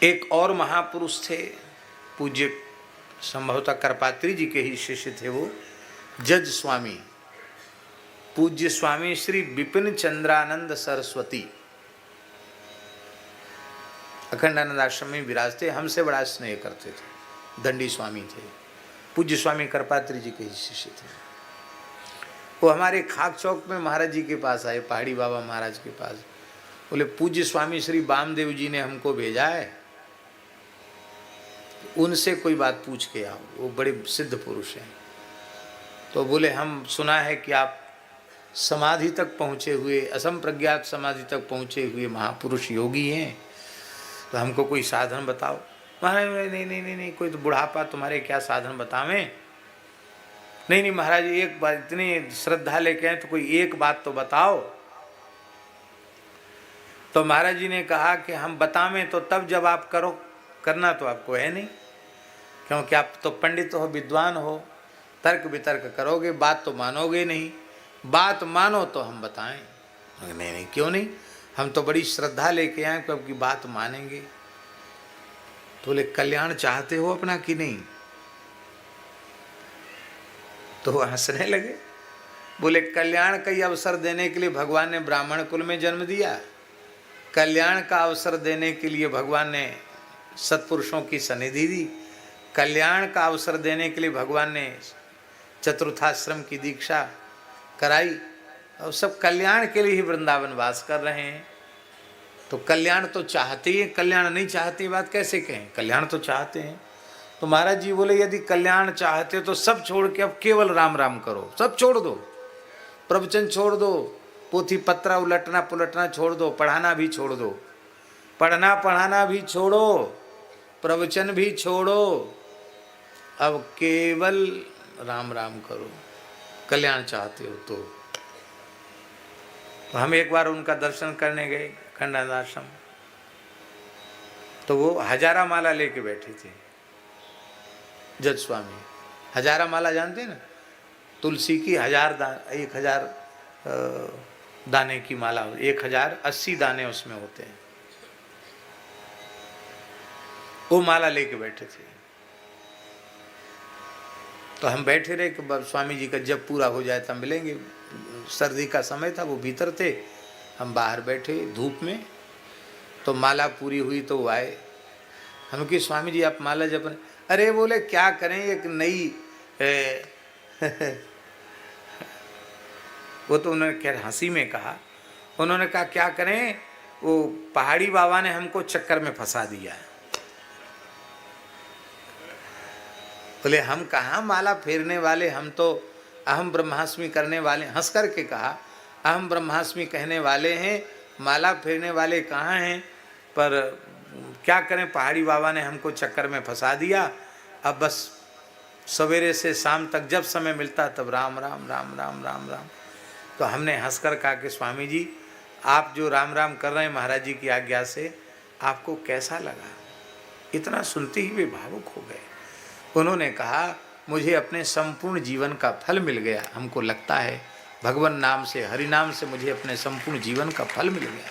एक और महापुरुष थे, पूज्य संभवतः करपात्री जी के ही शिष्य थे वो, जज स्वामी, पूज्य स्वामी श्री विपिन चंद्रानंद सरस्वती, अखंडानंद आश्रम में विराजते, हमसे बड़ा स्नेह करते थे, दंडी स्वामी थे, पूज्य स्वामी करपात्री जी के ही शिष्य थे। वो हमारे खाक चौक में महाराज जी के पास आए, पहाड़ी बाबा महाराज के पास, बोले पूज्य स्वामी श्री वामदेव जी ने हमको भेजा है, उनसे कोई बात पूछ के आओ, वो बड़े सिद्ध पुरुष हैं। तो बोले हम सुना है कि आप समाधि तक पहुँचे हुए, असंप्रज्ञात समाधि तक पहुँचे हुए महापुरुष योगी हैं, तो हमको कोई साधन बताओ। महाराज नहीं नहीं नहीं नहीं, कोई तो बुढ़ापा, तुम्हारे क्या साधन बतावें। नहीं नहीं महाराज, एक बात, इतनी श्रद्धा लेके आए तो कोई एक बात तो बताओ। तो महाराज जी ने कहा कि हम बतावें तो तब जब आप करो, करना तो आपको है नहीं, क्योंकि आप तो पंडित हो, विद्वान हो, तर्क वितर्क करोगे, बात तो मानोगे नहीं, बात मानो तो हम बताएं। नहीं नहीं क्यों नहीं, हम तो बड़ी श्रद्धा लेके आए, कब की बात मानेंगे। तो बोले कल्याण चाहते हो अपना कि नहीं। तो वो हंसने लगे, बोले कल्याण का ही अवसर देने के लिए भगवान ने ब्राह्मण कुल में जन्म दिया, कल्याण का अवसर देने के लिए भगवान ने सत्पुरुषों की सनिधि दी, कल्याण का अवसर देने के लिए भगवान ने चतुर्थाश्रम की दीक्षा कराई, और सब कल्याण के लिए ही वृंदावन वास कर रहे हैं। तो कल्याण तो चाहते ही, कल्याण नहीं चाहते बात कैसे कहें, कल्याण तो चाहते हैं। तो महाराज जी बोले यदि कल्याण चाहते हो तो सब छोड़ के अब केवल राम राम करो, सब छोड़ दो, प्रवचन छोड़ दो, पोथी पत्रा उलटना पुलटना छोड़ दो, पढ़ाना भी छोड़ दो, पढ़ना पढ़ाना भी छोड़ो, प्रवचन भी छोड़ो, अब केवल राम राम करो, कल्याण चाहते हो तो। हम एक बार उनका दर्शन करने गए अखंडानंद आश्रम, तो वो हजारा माला लेके बैठे थे, जज स्वामी। हजारा माला जानते हैं ना, तुलसी की 1000 दाने की माला, 1080 दाने उसमें होते हैं, वो माला लेके बैठे थे। तो हम बैठे रहे कि स्वामी जी का जब पूरा हो जाए तब मिलेंगे। सर्दी का समय था, वो भीतर थे, हम बाहर बैठे धूप में। तो माला पूरी हुई तो वो आए, हम कि स्वामी जी आप माला जपन। अरे बोले क्या करें, एक नई वो तो उन्होंने खैर हंसी में कहा, उन्होंने कहा क्या करें, वो पहाड़ी बाबा ने हमको चक्कर में फंसा दिया है। बोले हम कहाँ माला फेरने वाले, हम तो अहम ब्रह्मास्मि करने वाले। हंस कर के कहा अहम ब्रह्मास्मि कहने वाले हैं, माला फेरने वाले कहाँ हैं। पर क्या करें, पहाड़ी बाबा ने हमको चक्कर में फंसा दिया। अब बस सवेरे से शाम तक जब समय मिलता तब राम राम राम राम राम राम। तो हमने हंसकर कहा कि स्वामी जी आप जो राम राम कर रहे हैं महाराज जी की आज्ञा से, आपको कैसा लगा। इतना सुनते ही वे भावुक हो गए। उन्होंने कहा मुझे अपने संपूर्ण जीवन का फल मिल गया, हमको लगता है भगवान नाम से, हरि नाम से मुझे अपने संपूर्ण जीवन का फल मिल गया।